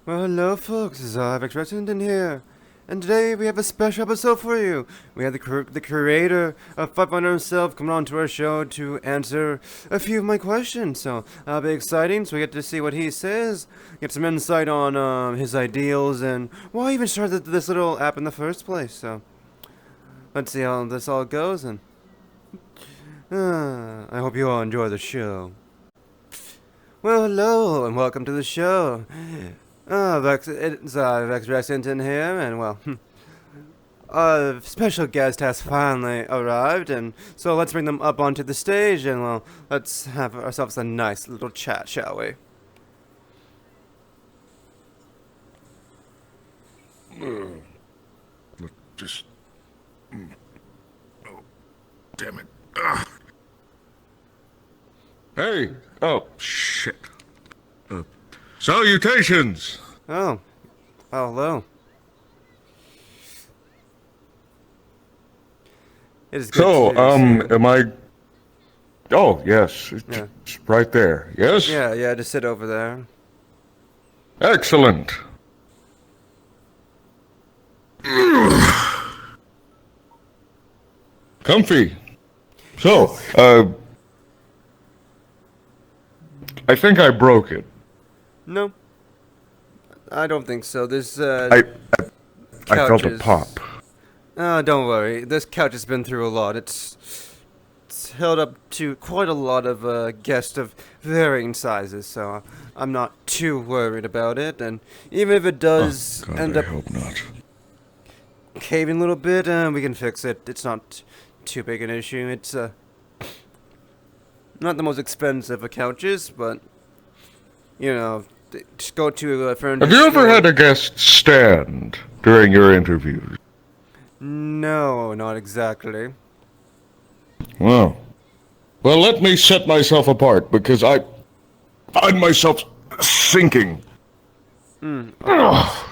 Well, hello, folks. It's Slyfox Media here, and today we have a special episode for you. We have the creator of Fight Finder himself coming on to our show to answer a few of my questions. So that'll be exciting. So we get to see what he says, get some insight on his ideals, and why he even started this little app in the first place. So let's see how this all goes, and I hope you all enjoy the show. Well, hello, and welcome to the show. It's Vex Rexington here, and well, a special guest has finally arrived, and so let's bring them up onto the stage, and well, let's have ourselves a nice little chat, shall we? Just. Oh, damn it. Ugh. Hey! Oh, shit. Salutations! Oh, hello. It is good So, to see you. am I... Oh, yes. Yeah. It's right there. Yes? Yeah, just sit over there. Excellent. Comfy. So, I think I broke it. No, I don't think so. This I felt a couch is- pop. Don't worry. This couch has been through a lot. It's held up to quite a lot of guests of varying sizes, so I'm not too worried about it. And even if it does God, end I up hope not. caving a little bit, we can fix it. It's not too big an issue. It's not the most expensive of couches, but just go to a furniture Have you ever store. had a guest stand during your interviews? No, not exactly. Well, let me set myself apart because I find myself sinking. Ugh.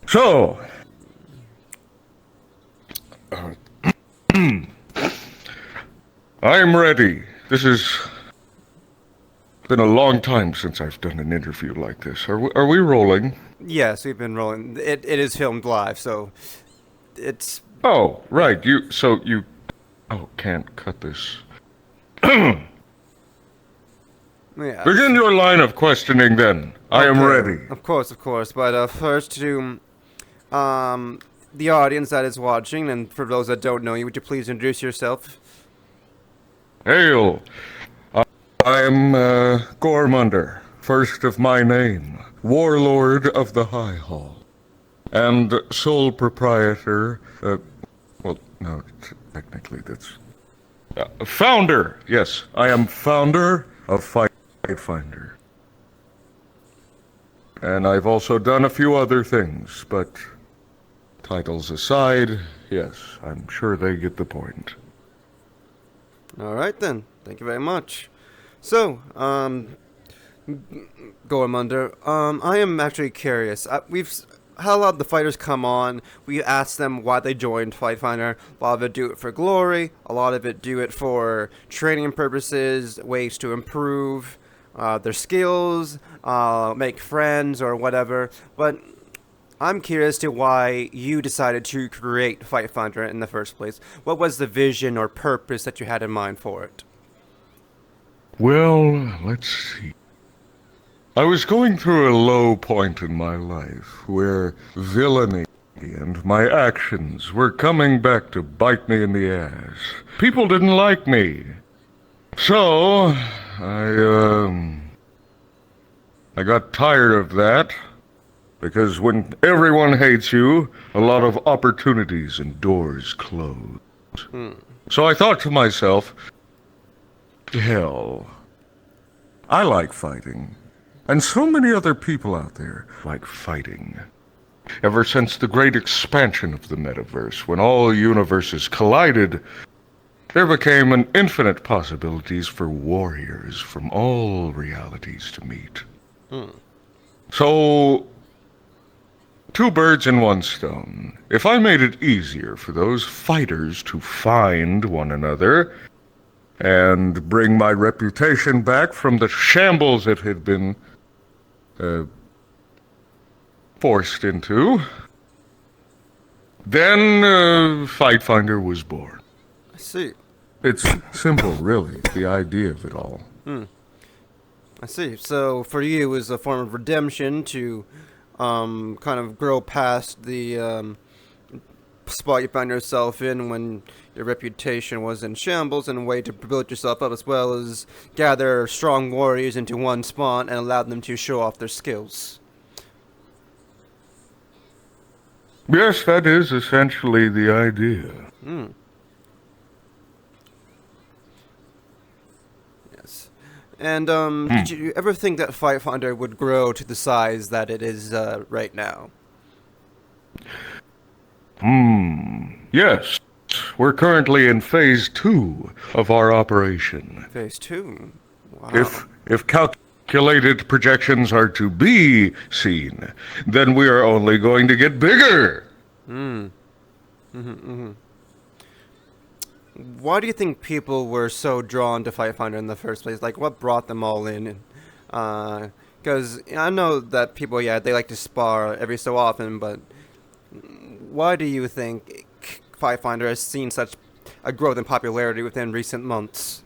So, I'm ready. This has been a long time since I've done an interview like this. Are we rolling? Yes, we've been rolling. It is filmed live, so it's Oh, right. You. Oh, can't cut this. yeah. Begin your line of questioning then. I am Okay, ready. Of course. But first to the audience that is watching, and for those that don't know you, would you please introduce yourself? Hail. I am Gormundr, first of my name, warlord of the High Hall, and sole proprietor, well, no, technically that's... founder, yes, I am founder of Fight Finder. And I've also done a few other things, but titles aside, yes, I'm sure they get the point. All right then. Thank you very much. So, Gormundr, I am actually curious. We've had a lot of the fighters come on. We asked them why they joined Fight Finder. A lot of it do it for glory. A lot of it do it for training purposes, ways to improve their skills, make friends, or whatever. But I'm curious to why you decided to create Fight Finder in the first place. What was the vision or purpose that you had in mind for it? Well, let's see. I was going through a low point in my life where villainy and my actions were coming back to bite me in the ass. People didn't like me. So, I got tired of that. Because when everyone hates you, a lot of opportunities and doors close. So I thought to myself, hell, I like fighting. And so many other people out there like fighting. Ever since the great expansion of the metaverse, when all universes collided, there became an infinite possibilities for warriors from all realities to meet. So, two birds in one stone. If I made it easier for those fighters to find one another and bring my reputation back from the shambles it had been forced into. Then Fight Finder was born. I see. It's simple, really, the idea of it all. I see. So for you, it was a form of redemption to kind of grow past the spot you found yourself in when your reputation was in shambles, and a way to build yourself up, as well as gather strong warriors into one spot and allow them to show off their skills. Yes, that is essentially the idea. Yes. And did you ever think that Fight Finder would grow to the size that it is right now? Yes. We're currently in phase 2 of our operation. Phase 2? Wow. If calculated projections are to be seen, then we are only going to get bigger. Why do you think people were so drawn to Fight Finder in the first place? Like, what brought them all in? Because I know that people, they like to spar every so often, but why do you think Fight Finder has seen such a growth in popularity within recent months?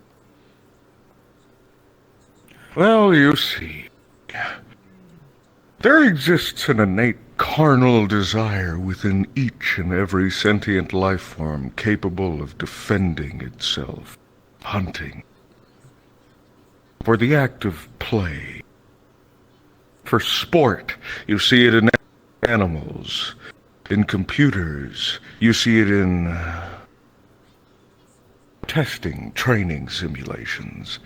Well, you see, there exists an innate carnal desire within each and every sentient life form capable of defending itself, hunting, for the act of play, for sport. You see it in animals, in computers, you see it in testing, training simulations.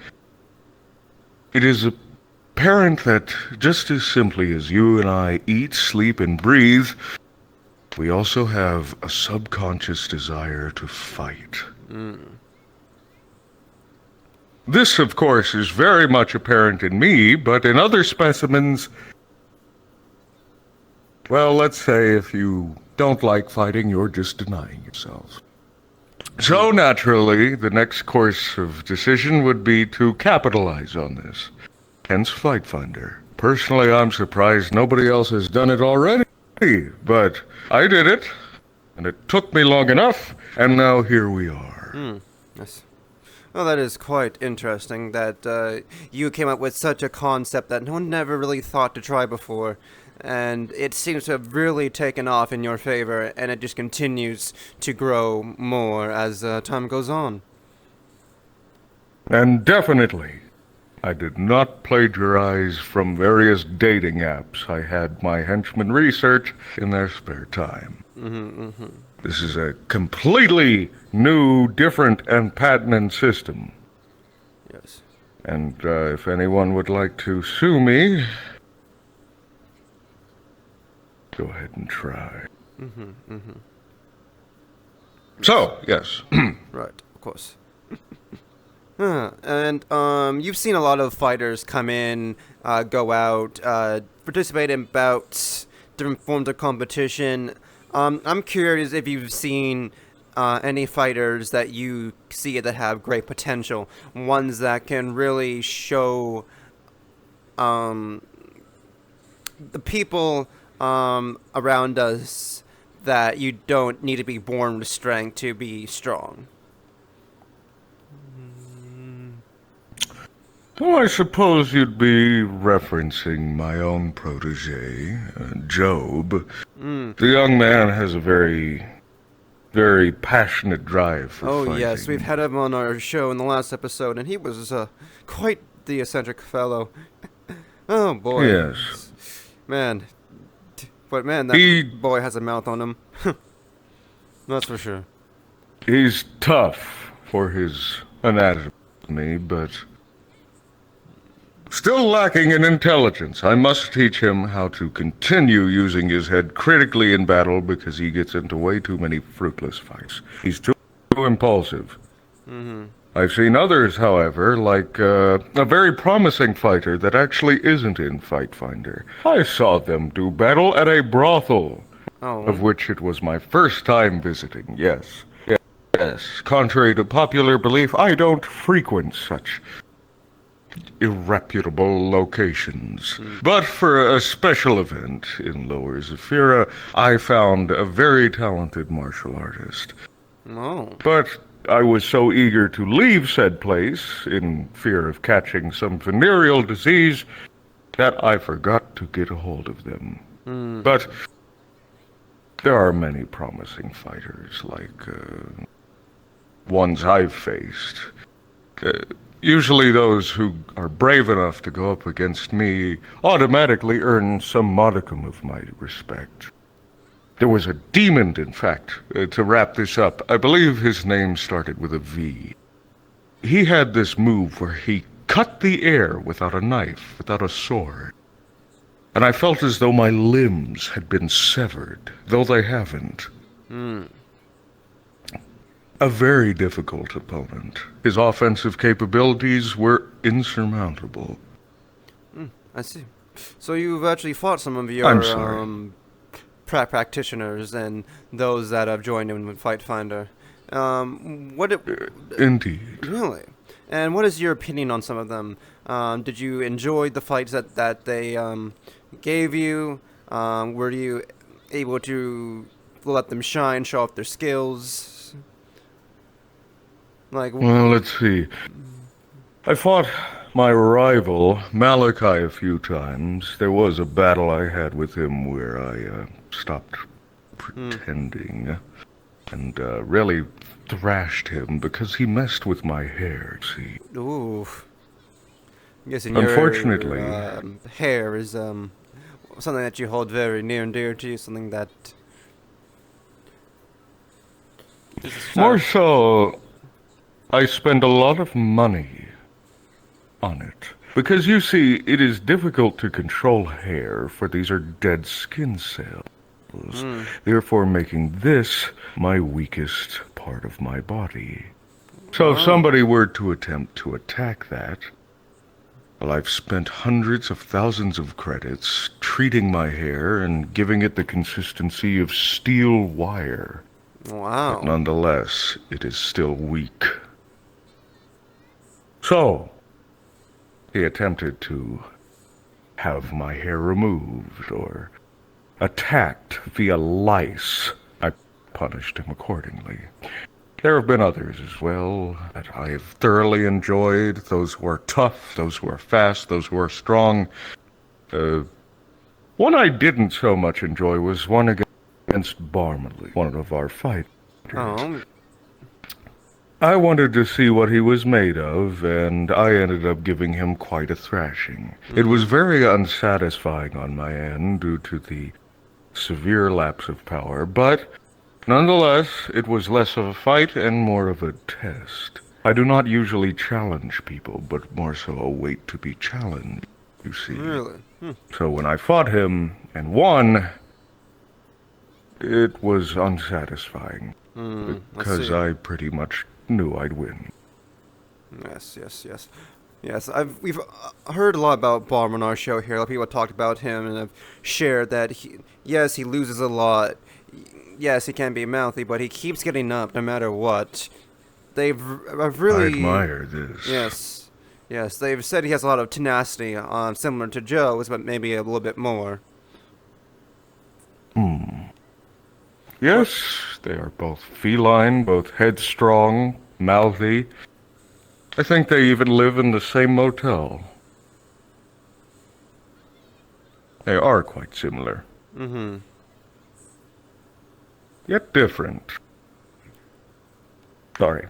It is apparent that just as simply as you and I eat, sleep, and breathe, we also have a subconscious desire to fight. This, of course, is very much apparent in me, but in other specimens, well, let's say if you don't like fighting, you're just denying yourself. So naturally, the next course of decision would be to capitalize on this. Hence Fight Finder. Personally, I'm surprised nobody else has done it already, but I did it, and it took me long enough, and now here we are. Yes. Well, that is quite interesting that you came up with such a concept that no one never really thought to try before. And it seems to have really taken off in your favor, and it just continues to grow more as time goes on. And definitely, I did not plagiarize from various dating apps I had my henchmen research in their spare time. This is a completely new, different, and patented system. Yes. And if anyone would like to sue me, go ahead and try. So, yes. Right, of course. And you've seen a lot of fighters come in, go out, participate in bouts, different forms of competition. I'm curious if you've seen any fighters that you see that have great potential, ones that can really show the people around us that you don't need to be born with strength to be strong. Well, I suppose you'd be referencing my own protege, Job. The young man has a very, very passionate drive for fighting. Oh, yes, we've had him on our show in the last episode, and he was quite the eccentric fellow. Oh, boy. Yes. Man. But, man, that boy has a mouth on him. That's for sure. He's tough for his anatomy, but still lacking in intelligence. I must teach him how to continue using his head critically in battle because he gets into way too many fruitless fights. He's too impulsive. I've seen others, however, like a very promising fighter that actually isn't in Fight Finder. I saw them do battle at a brothel, of which it was my first time visiting, yes. Yes, contrary to popular belief, I don't frequent such irreputable locations. But for a special event in Lower Zephyra, I found a very talented martial artist. Oh. But I was so eager to leave said place, in fear of catching some venereal disease, that I forgot to get a hold of them. But there are many promising fighters, like ones I've faced. Usually those who are brave enough to go up against me automatically earn some modicum of my respect. There was a demon, in fact, to wrap this up. I believe his name started with a V. He had this move where he cut the air without a knife, without a sword. And I felt as though my limbs had been severed, though they haven't. A very difficult opponent. His offensive capabilities were insurmountable. I see. So you've actually fought some of your I'm sorry. practitioners and those that have joined in with Fight Finder. Indeed. Really? And what is your opinion on some of them? Did you enjoy the fights that they gave you? Were you able to let them shine, show off their skills? Well, let's see. I fought my rival, Malachi, a few times. There was a battle I had with him where I stopped pretending and really thrashed him because he messed with my hair, see. Ooh. I'm guessing Unfortunately, your hair is something that you hold very near and dear to you, something that... more so, I spend a lot of money on it. Because you see, it is difficult to control hair, for these are dead skin cells. Therefore making this my weakest part of my body. So if somebody were to attempt to attack that, well, I've spent hundreds of thousands of credits treating my hair and giving it the consistency of steel wire. Wow. But nonetheless, it is still weak. So, he attempted to have my hair removed or attacked via lice. I punished him accordingly. There have been others as well that I have thoroughly enjoyed. Those who are tough, those who are fast, those who are strong. One I didn't so much enjoy was one against Barmley, one of our fighters. Oh. I wanted to see what he was made of, and I ended up giving him quite a thrashing. It was very unsatisfying on my end due to the severe lapse of power, but nonetheless, it was less of a fight and more of a test. I do not usually challenge people, but more so await to be challenged, you see. Really? So when I fought him and won, it was unsatisfying, because I pretty much knew I'd win. Yes. Yes, we've heard a lot about Bomber on our show here. A lot of people have talked about him and have shared that he loses a lot. Yes, he can be mouthy, but he keeps getting up no matter what. I've really... I admire this. Yes, they've said he has a lot of tenacity, similar to Joe's, but maybe a little bit more. Yes, they are both feline, both headstrong, mouthy. I think they even live in the same motel. They are quite similar. Yet different. Sorry,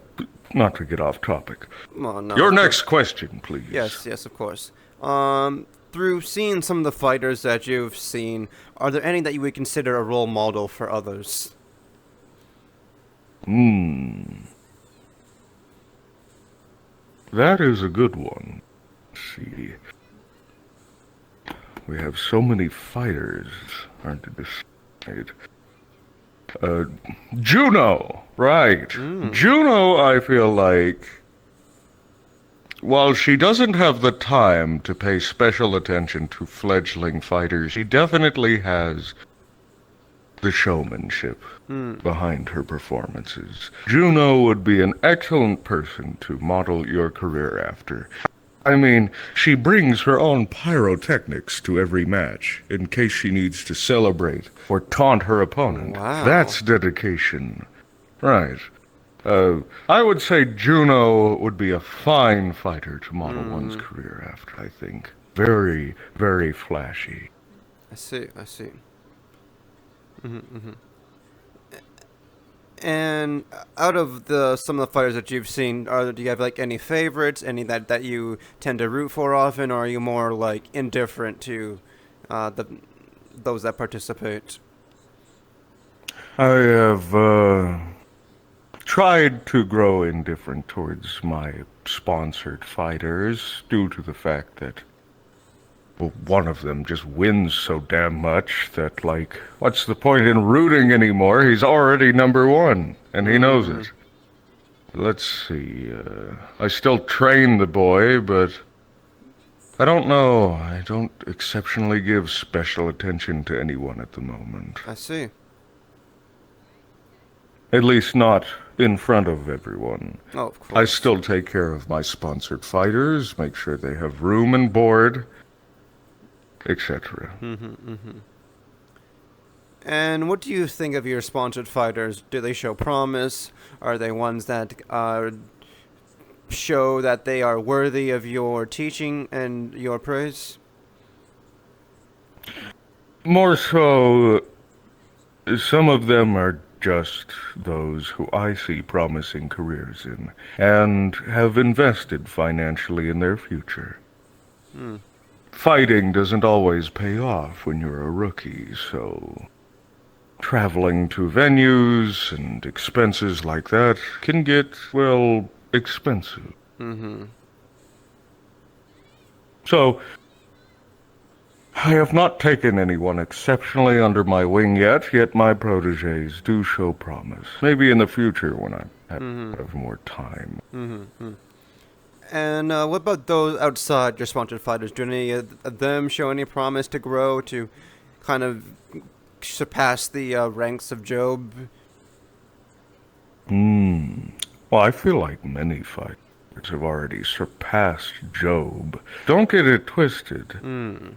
not to get off topic. Oh, no. Your next question, please. Yes, of course. Through seeing some of the fighters that you've seen, are there any that you would consider a role model for others? That is a good one. Let's see. We have so many fighters, hard to decide. Juno, right. Juno, I feel like, while she doesn't have the time to pay special attention to fledgling fighters, she definitely has the showmanship behind her performances. Juno would be an excellent person to model your career after. I mean, she brings her own pyrotechnics to every match in case she needs to celebrate or taunt her opponent. Wow. That's dedication. Right. I would say Juno would be a fine fighter to model one's career after, I think. Very, very flashy. I see. I see. And out of some of the fighters that you've seen, do you have like any favorites? Any that you tend to root for often, or are you more like indifferent to those that participate? I have tried to grow indifferent towards my sponsored fighters due to the fact that, well, one of them just wins so damn much that, like, what's the point in rooting anymore? He's already number one, and he knows it. Let's see, I still train the boy, but I don't know. I don't exceptionally give special attention to anyone at the moment. I see. At least not in front of everyone. Oh, of course. I still take care of my sponsored fighters, make sure they have room and board, etc. And what do you think of your sponsored fighters? Do they show promise? Are they ones that show that they are worthy of your teaching and your praise? More so, some of them are just those who I see promising careers in, and have invested financially in their future. Fighting doesn't always pay off when you're a rookie, so traveling to venues and expenses like that can get, well, expensive. So, I have not taken anyone exceptionally under my wing yet my protégés do show promise. Maybe in the future when I have more time. And what about those outside your sponsored fighters? Do any of them show any promise to grow, to kind of surpass the ranks of Job? Well, I feel like many fighters have already surpassed Job. Don't get it twisted.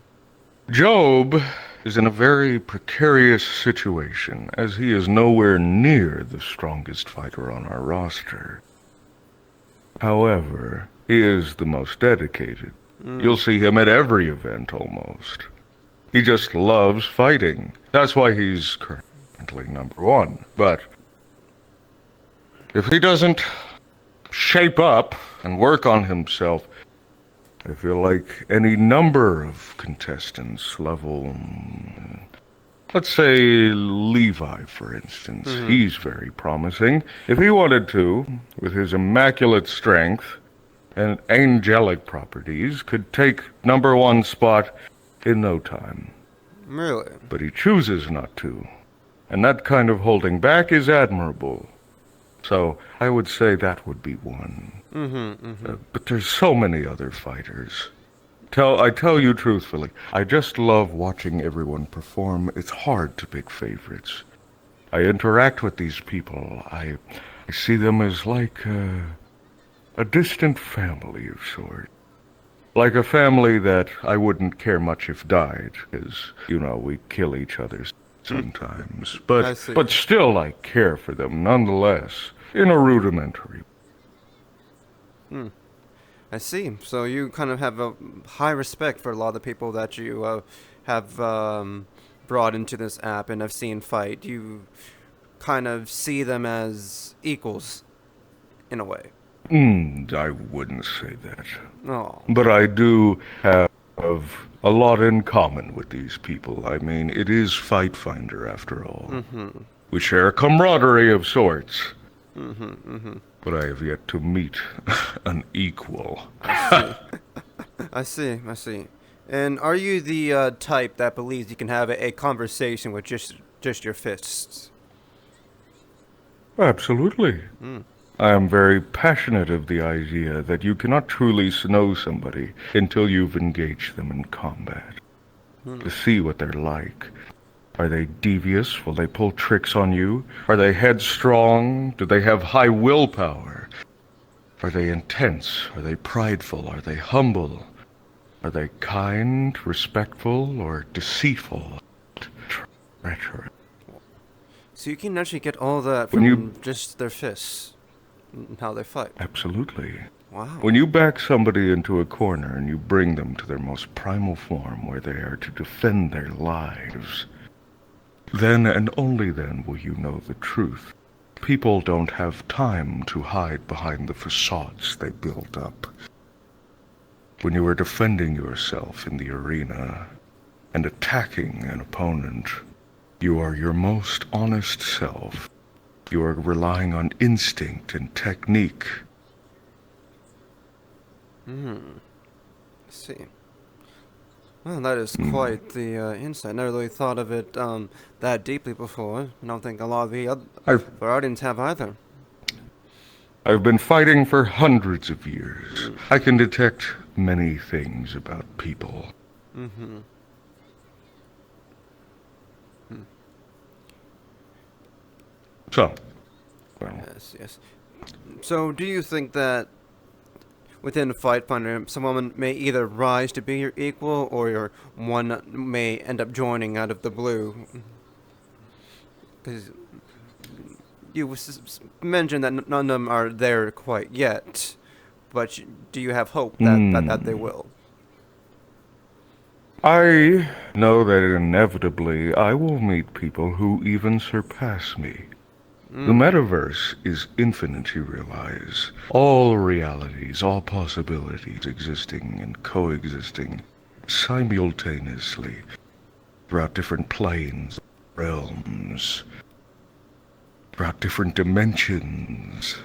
Job is in a very precarious situation, as he is nowhere near the strongest fighter on our roster. However, he is the most dedicated. You'll see him at every event, almost. He just loves fighting. That's why he's currently number one. But if he doesn't shape up and work on himself, I feel like any number of contestants level, let's say Levi, for instance. He's very promising. If he wanted to, with his immaculate strength and angelic properties, could take number one spot in no time. Really? But he chooses not to. And that kind of holding back is admirable. So I would say that would be one. But there's so many other fighters. I tell you truthfully, I just love watching everyone perform. It's hard to pick favorites. I interact with these people. I see them as like a distant family of sorts. Like a family that I wouldn't care much if died, because, we kill each other sometimes. But still I care for them nonetheless, in a rudimentary. I see. So you kind of have a high respect for a lot of the people that you have brought into this app and have seen fight. You kind of see them as equals, in a way. I wouldn't say that. Oh. But I do have a lot in common with these people. I mean, it is Fight Finder, after all. We share a camaraderie of sorts. But I have yet to meet an equal. I see. And are you the type that believes you can have a conversation with just your fists? Absolutely. I am very passionate of the idea that you cannot truly know somebody until you've engaged them in combat. To see what they're like. Are they devious? Will they pull tricks on you? Are they headstrong? Do they have high willpower? Are they intense? Are they prideful? Are they humble? Are they kind, respectful, or deceitful? Treacherous. So you can actually get all that When from you... just their fists and how they fight. Absolutely. Wow. When you back somebody into a corner and you bring them to their most primal form where they are to defend their lives, then and only then will you know the truth. People don't have time to hide behind the facades they build up. When you are defending yourself in the arena and attacking an opponent, you are your most honest self. You are relying on instinct and technique. I see. Well, that is quite the insight. Never really thought of it that deeply before. I don't think a lot of our audience have either. I've been fighting for hundreds of years. I can detect many things about people. So, well, Yes. So, do you think that within a fight finder, someone may either rise to be your equal, or one may end up joining out of the blue? Because you mentioned that none of them are there quite yet, but do you have hope that they will? I know that inevitably I will meet people who even surpass me. The metaverse is infinite, you realize. All realities, all possibilities existing and coexisting simultaneously throughout different planes, realms, throughout different dimensions.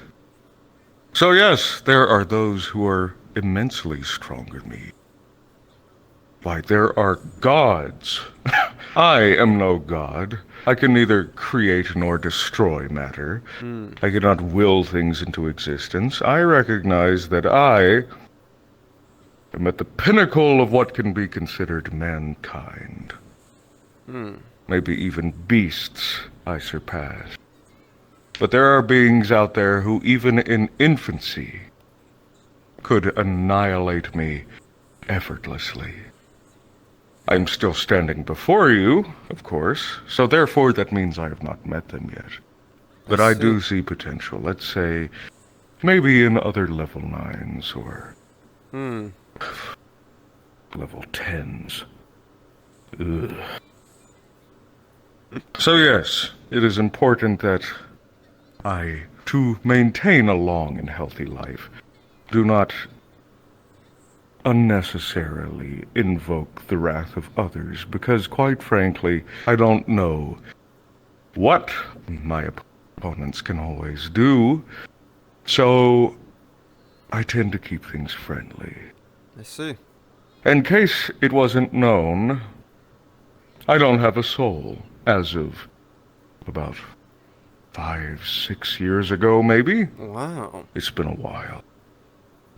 So yes, there are those who are immensely stronger than me. Why, there are gods. I am no god. I can neither create nor destroy matter. I cannot will things into existence. I recognize that I am at the pinnacle of what can be considered mankind. Maybe even beasts I surpass. But there are beings out there who, even in infancy, could annihilate me effortlessly. I'm still standing before you, of course, so therefore that means I have not met them yet. But I do see potential, let's say, maybe in other level 9s or level 10s. Ugh. So yes, it is important that to maintain a long and healthy life, do not unnecessarily invoke the wrath of others, because quite frankly, I don't know what my opponents can always do, so I tend to keep things friendly. I see. In case it wasn't known, I don't have a soul, as of about 5-6 years ago, maybe? Wow. It's been a while.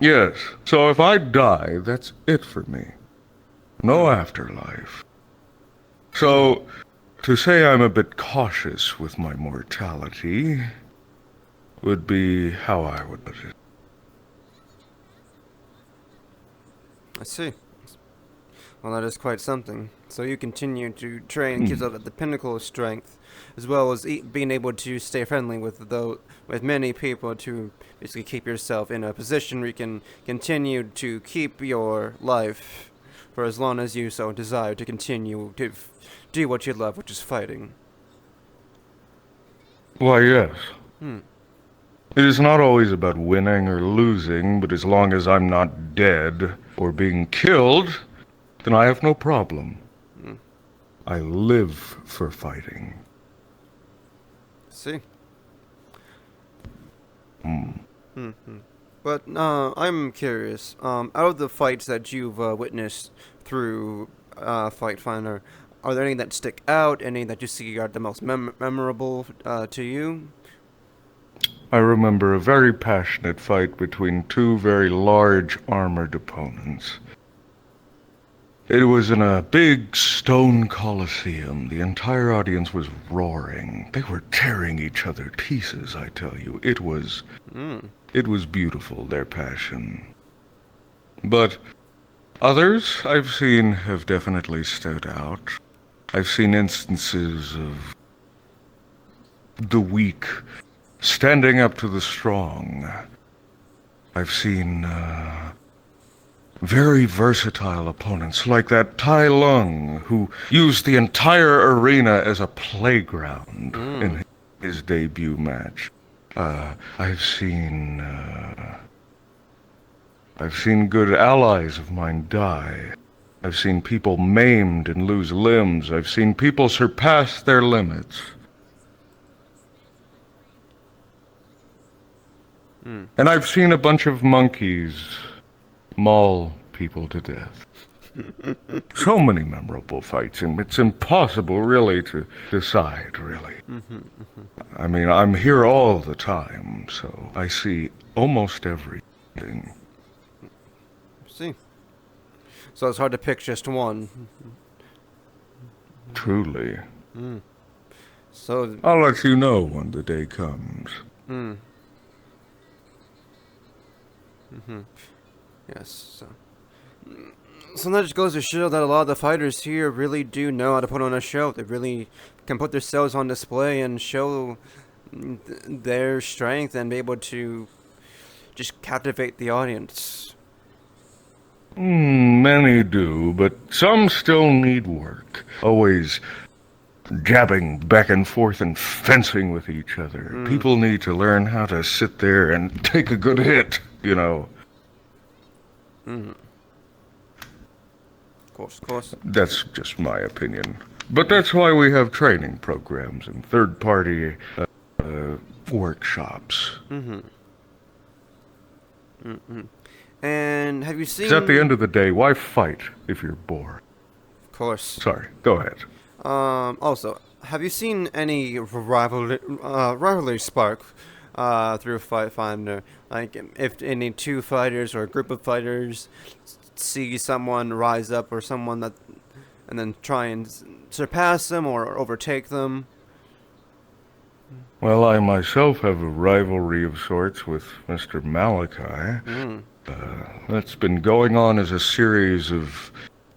Yes, so if I die, that's it for me. No afterlife. So, to say I'm a bit cautious with my mortality would be how I would put it. I see. Well, that is quite something. So you continue to train and keep up at the pinnacle of strength, as well as being able to stay friendly with many people to basically keep yourself in a position where you can continue to keep your life for as long as you so desire to continue to do what you love, which is fighting. Why, yes. It is not always about winning or losing, but as long as I'm not dead or being killed, then I have no problem. I live for fighting. See. But I'm curious. Out of the fights that you've witnessed through Fight Finder, are there any that stick out? Any that you see are the most memorable to you? I remember a very passionate fight between two very large armored opponents. It was in a big stone coliseum. The entire audience was roaring. They were tearing each other to pieces, I tell you. It was It was beautiful, their passion. But others I've seen have definitely stood out. I've seen instances of the weak standing up to the strong. I've seen very versatile opponents like that Tai Lung, who used the entire arena as a playground in his debut match. I've seen good allies of mine die. I've seen people maimed and lose limbs. I've seen people surpass their limits. And I've seen a bunch of monkeys maul people to death. So many memorable fights, and it's impossible really to decide, really. I mean, I'm here all the time, so I see almost everything. See. So it's hard to pick just one. Truly. So I'll let you know when the day comes. yes. So that just goes to show that a lot of the fighters here really do know how to put on a show. They really can put themselves on display and show their strength and be able to just captivate the audience. Many do, but some still need work. Always jabbing back and forth and fencing with each other. People need to learn how to sit there and take a good hit, you know. Of course. That's just my opinion. But that's why we have training programs and third-party workshops. And have you seen... 'Cause at the end of the day, why fight if you're bored? Of course. Sorry, go ahead. Also, have you seen any rivalry spark through Fight Finder? Like, if any two fighters or a group of fighters see someone rise up or someone that, and then try and surpass them or overtake them? Well, I myself have a rivalry of sorts with Mr. Malachi. That's been going on as a series of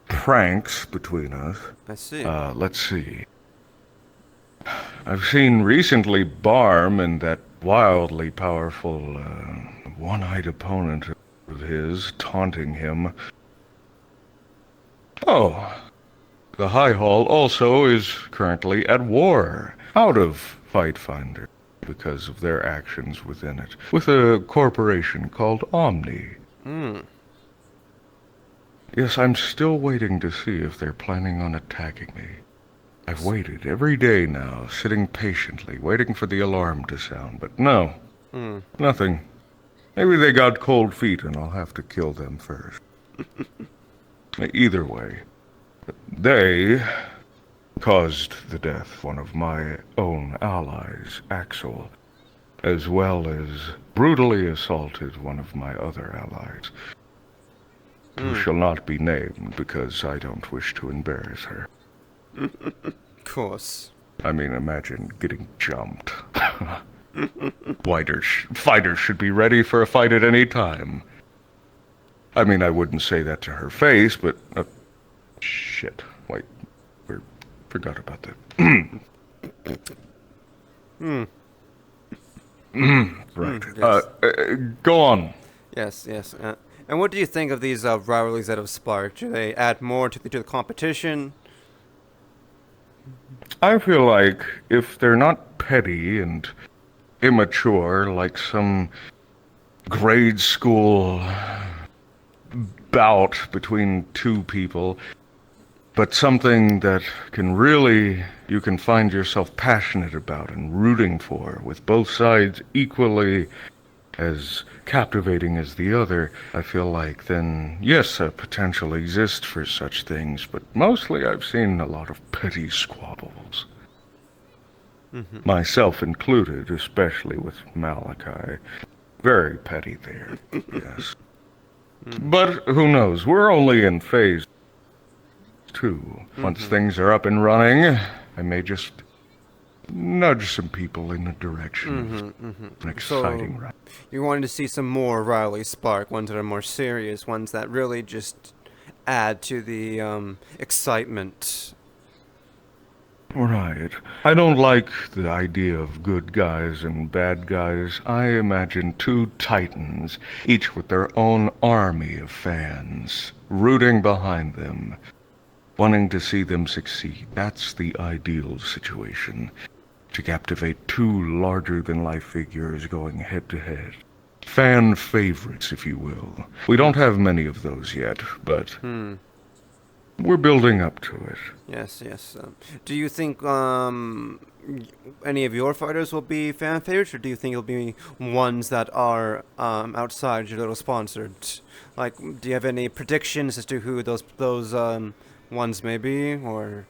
pranks between us. I see. Let's see. I've seen recently Barm and that wildly powerful one-eyed opponent of his taunting him. Oh, the High Hall also is currently at war, out of Fight Finder, because of their actions within it, with a corporation called Omni. Yes, I'm still waiting to see if they're planning on attacking me. I've waited every day now, sitting patiently, waiting for the alarm to sound, but no, nothing. Maybe they got cold feet and I'll have to kill them first. Either way, they caused the death of one of my own allies, Axel, as well as brutally assaulted one of my other allies, who shall not be named because I don't wish to embarrass her. Of course. I mean, imagine getting jumped. Fighters should be ready for a fight at any time. I mean, I wouldn't say that to her face, but... shit. Wait. Forgot about that. Right. Yes. Go on. Yes. And what do you think of these rivalries that have sparked? Do they add more to the competition? I feel like if they're not petty and immature like some grade school bout between two people, but something that you can find yourself passionate about and rooting for, with both sides equally as captivating as the other, I feel like then, yes, a potential exists for such things, but mostly I've seen a lot of petty squabbles. Myself included, especially with Malachi. Very petty there, yes. But who knows, we're only in phase 2. Once things are up and running, I may just nudge some people in the direction of an exciting So, ride. you're wanting to see some more Riley Spark, ones that are more serious, ones that really just add to the excitement. Right. I don't like the idea of good guys and bad guys. I imagine two titans, each with their own army of fans, rooting behind them, wanting to see them succeed. That's the ideal situation. To captivate two larger-than-life figures going head-to-head. Fan favorites, if you will. We don't have many of those yet, but we're building up to it. Yes, yes. Do you think any of your fighters will be fan favorites, or do you think it'll be ones that are outside your little sponsored? Like, do you have any predictions as to who those ones may be, or?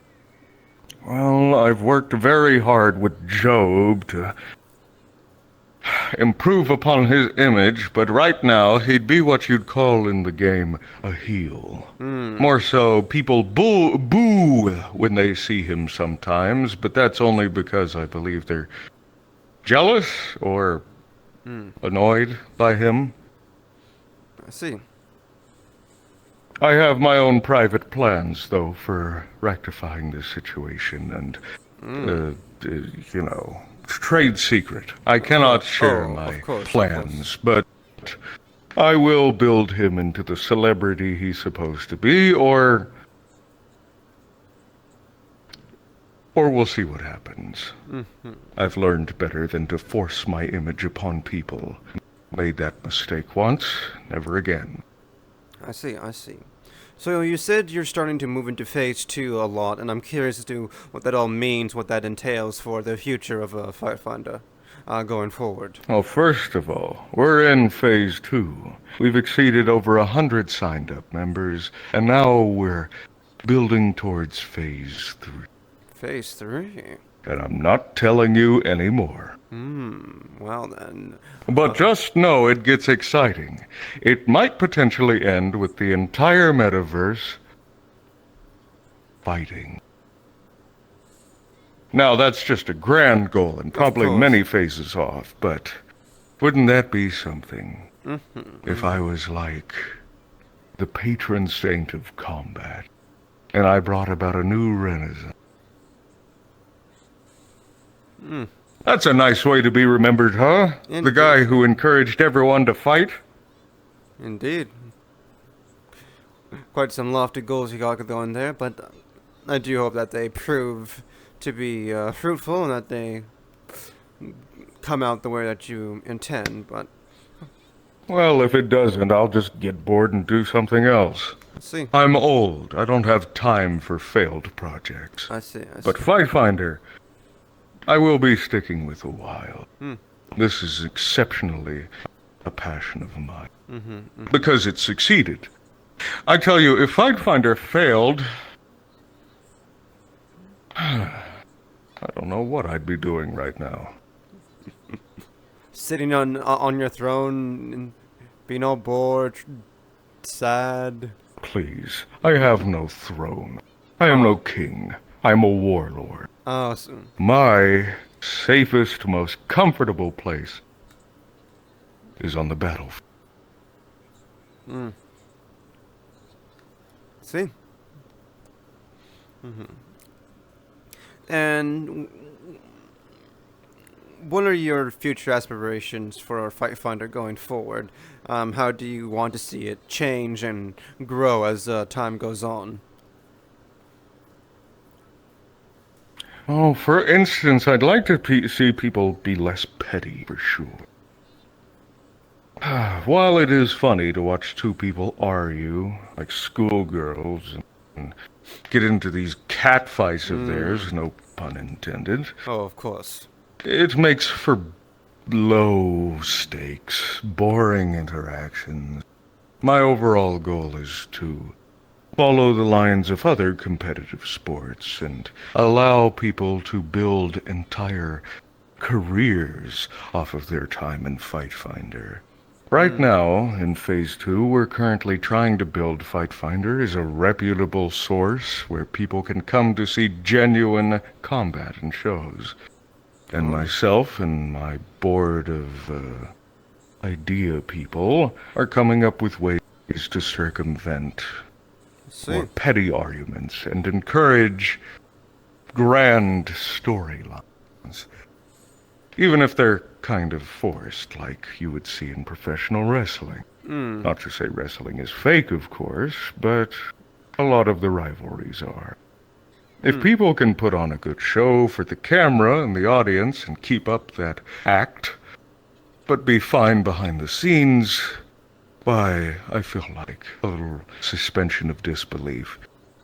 Well, I've worked very hard with Job to improve upon his image, but right now he'd be what you'd call in the game a heel. More so, people boo when they see him sometimes, but that's only because I believe they're jealous or annoyed by him. I see. I have my own private plans, though, for rectifying this situation, and, trade secret. I cannot share my of course. plans, but I will build him into the celebrity he's supposed to be, or we'll see what happens. I've learned better than to force my image upon people. Made that mistake once, never again. I see, I see. So you said you're starting to move into phase 2 a lot, and I'm curious as to what that all means, what that entails for the future of Fight Finder going forward. Well, first of all, we're in phase 2. We've exceeded over 100 signed-up members, and now we're building towards phase 3. Phase 3? And I'm not telling you anymore. Well then. But just know it gets exciting. It might potentially end with the entire metaverse fighting. Now, that's just a grand goal and probably course. many phases off, but wouldn't that be something? If I was like the patron saint of combat, and I brought about a new renaissance. That's a nice way to be remembered, huh? The Indeed. guy who encouraged everyone to fight? Indeed. Quite some lofty goals you got going there, but I do hope that they prove to be fruitful and that they come out the way that you intend, but Well, if it doesn't, I'll just get bored and do something else. I see. I'm old. I don't have time for failed projects. I see. But Fight Finder, I will be sticking with a while. This is exceptionally a passion of mine. Because it succeeded. I tell you, if Fight Finder failed, I don't know what I'd be doing right now. Sitting on your throne and being all bored, sad. Please, I have no throne. I am no king. I'm a warlord. Oh, so, My safest, most comfortable place is on the battlefield. see. And what are your future aspirations for our Fight Finder going forward? How do you want to see it change and grow as time goes on? Oh, for instance, I'd like to see people be less petty, for sure. While it is funny to watch two people argue, like schoolgirls, and get into these catfights of theirs, no pun intended, Oh, of course. it makes for low stakes, boring interactions. My overall goal is to follow the lines of other competitive sports and allow people to build entire careers off of their time in Fight Finder. Right now, in Phase 2, we're currently trying to build Fight Finder as a reputable source where people can come to see genuine combat and shows. And myself and my board of idea people are coming up with ways to circumvent See. more petty arguments and encourage grand storylines. Even if they're kind of forced, like you would see in professional wrestling. Not to say wrestling is fake, of course, but a lot of the rivalries are. If people can put on a good show for the camera and the audience and keep up that act, but be fine behind the scenes, why, I feel like a little suspension of disbelief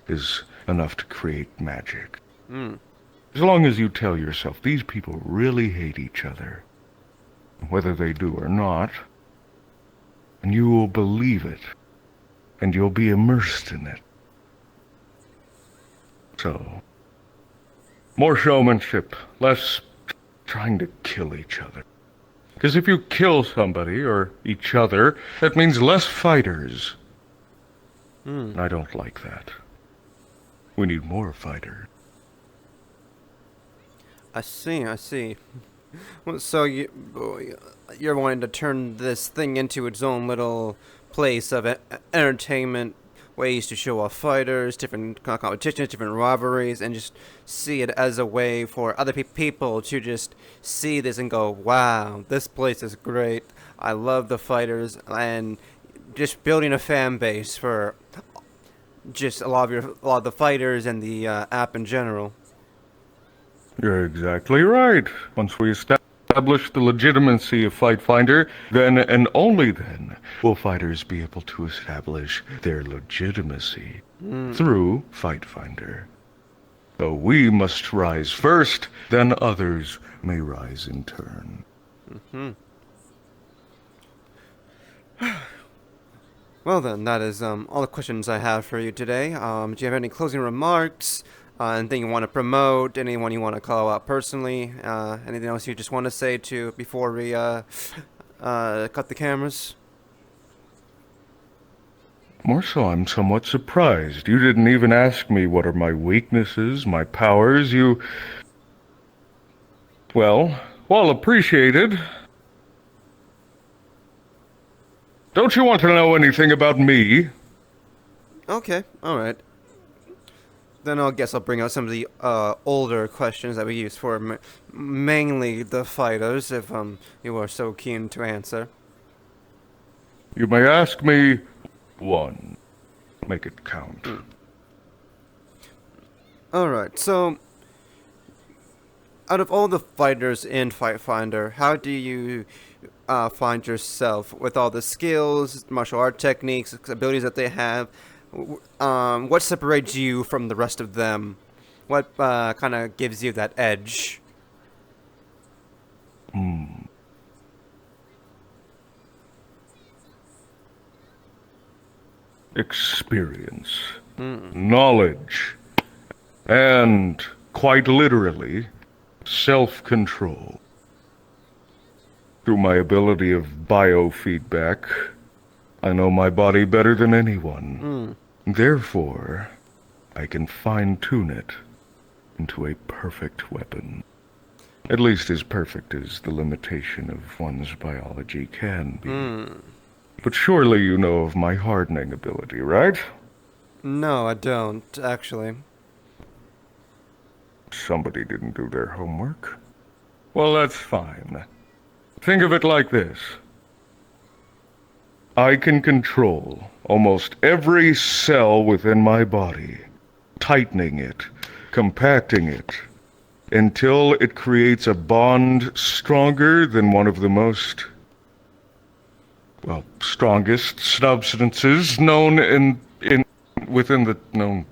is enough to create magic. As long as you tell yourself these people really hate each other, whether they do or not, and you will believe it, and you'll be immersed in it. So, more showmanship, less trying to kill each other. Because if you kill somebody or each other, that means less fighters. And I don't like that. We need more fighters. I see. Well, so you're wanting to turn this thing into its own little place of entertainment, ways to show off fighters, different competitions, different rivalries, and just see it as a way for other people to just see this and go, wow, this place is great. I love the fighters, and just building a fan base for just a lot of the fighters and the app in general. You're exactly right. Once we establish the legitimacy of Fight Finder, then and only then will fighters be able to establish their legitimacy through Fight Finder. So we must rise first, then others may rise in turn. Well then, that is all the questions I have for you today. Do you have any closing remarks? Anything you want to promote? Anyone you want to call out personally? Anything else you just want to say before we cut the cameras? More so, I'm somewhat surprised. You didn't even ask me what are my weaknesses, my powers. Well, appreciated. Don't you want to know anything about me? Okay, alright. Then I guess I'll bring out some of the older questions that we use for mainly the fighters, if you are so keen to answer. You may ask me one. Make it count. Alright, so out of all the fighters in Fight Finder, how do you find yourself with all the skills, martial art techniques, abilities that they have? What separates you from the rest of them? What kind of gives you that edge? Experience, knowledge, and, quite literally, self-control. Through my ability of biofeedback, I know my body better than anyone. Therefore, I can fine-tune it into a perfect weapon. At least as perfect as the limitation of one's biology can be. But surely you know of my hardening ability, right? No, I don't, actually. Somebody didn't do their homework. Well, that's fine. Think of it like this. I can control almost every cell within my body, tightening it, compacting it, until it creates a bond stronger than one of the most, strongest substances known within the known.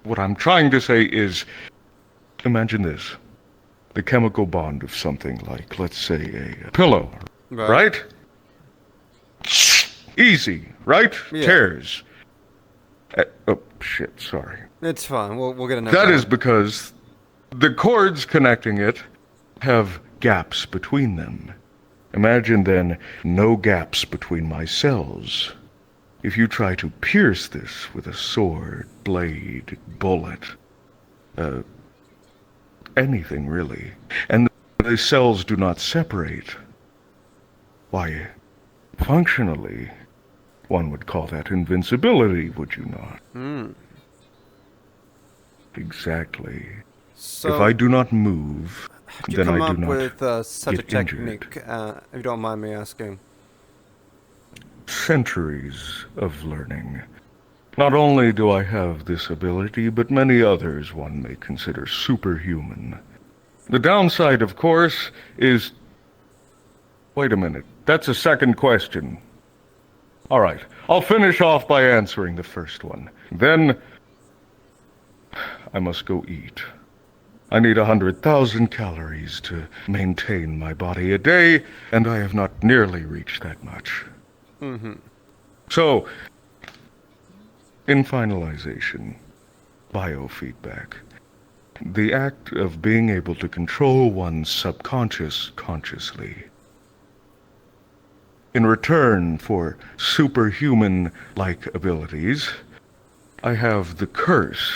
What I'm trying to say is, imagine this. The chemical bond of something like, let's say, a pillow, right? Easy, right? Yeah. Tears. Oh, shit, sorry. It's fine. We'll get enough. That is because the cords connecting it have gaps between them. Imagine then no gaps between my cells. If you try to pierce this with a sword, blade, bullet, anything really, and The cells do not separate. Why, functionally, one would call that invincibility, would you not? Exactly. So, If I do not move, how'd you then come I up do not with such a get injured. technique, if you don't mind me asking? Centuries of learning. Not only do I have this ability, but many others one may consider superhuman. The downside, of course, is... Wait a minute. That's a second question. All right. I'll finish off by answering the first one. Then... I must go eat. I need 100,000 calories to maintain my body a day, and I have not nearly reached that much. So, in finalization, biofeedback. The act of being able to control one's subconscious consciously. In return for superhuman-like abilities, I have the curse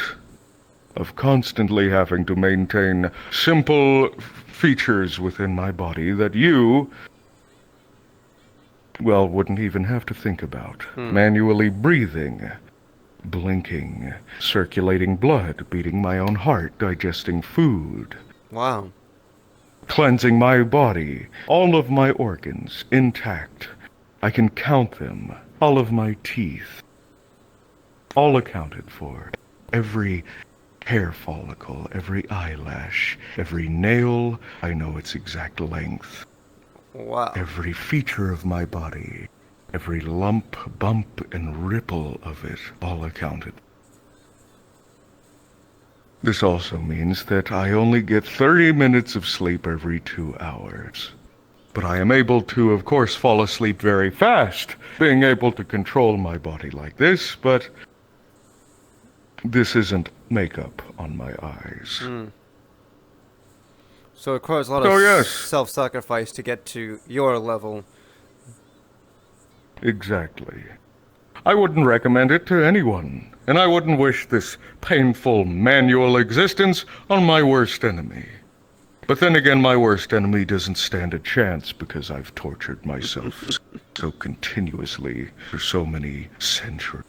of constantly having to maintain simple features within my body that you, well, wouldn't even have to think about. Manually breathing, blinking, circulating blood, beating my own heart, digesting food. Wow. Cleansing my body, all of my organs intact. I can count them, all of my teeth, all accounted for. Every hair follicle, every eyelash, every nail, I know its exact length. Wow. Every feature of my body, every lump, bump, and ripple of it, all accounted. This also means that I only get 30 minutes of sleep every 2 hours. But I am able to, of course, fall asleep very fast, being able to control my body like this, but this isn't makeup on my eyes. So it requires a lot Oh, of yes. self-sacrifice to get to your level. Exactly. I wouldn't recommend it to anyone, and I wouldn't wish this painful manual existence on my worst enemy. But then again, my worst enemy doesn't stand a chance because I've tortured myself so continuously for so many centuries.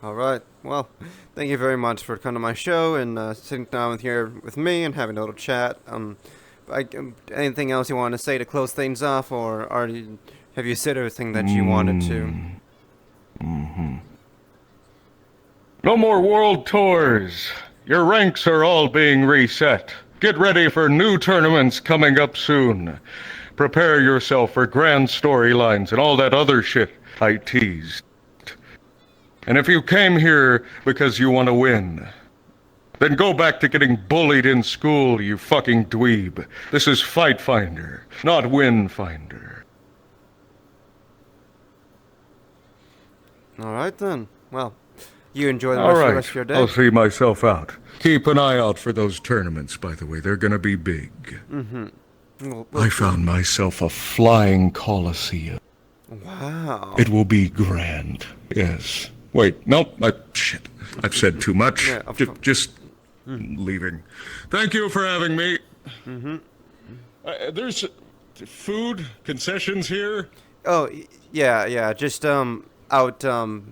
All right. Well, thank you very much for coming to my show and sitting down here with me and having a little chat. Anything else you want to say to close things off, or have you said everything that you wanted to? No more world tours. Your ranks are all being reset. Get ready for new tournaments coming up soon. Prepare yourself for grand storylines and all that other shit I teased. And if you came here because you want to win, then go back to getting bullied in school, you fucking dweeb. This is Fight Finder, not Win Finder. All right, then. Well, you enjoy the All right, rest of your day. I'll see myself out. Keep an eye out for those tournaments, by the way. They're gonna be big. I found myself a flying coliseum. Wow. It will be grand. Yes. Wait, nope. Shit. I've said too much. Yeah, Just leaving. Thank you for having me. There's food concessions here. Oh, yeah. Just out over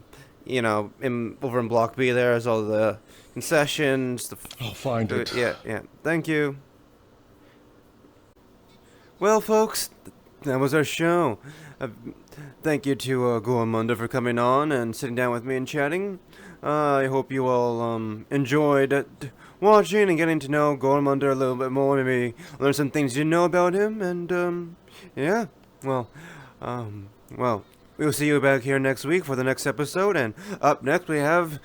in Block B. There's all the concessions. I'll find it. Yeah. Thank you. Well, folks, that was our show. Thank you to Gormundr for coming on and sitting down with me and chatting. I hope you all enjoyed watching and getting to know Gormundr a little bit more. Maybe learn some things you didn't know about him. And yeah, well, we'll see you back here next week for the next episode. And up next we have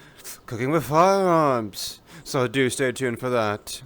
Cooking with Firearms. So do stay tuned for that.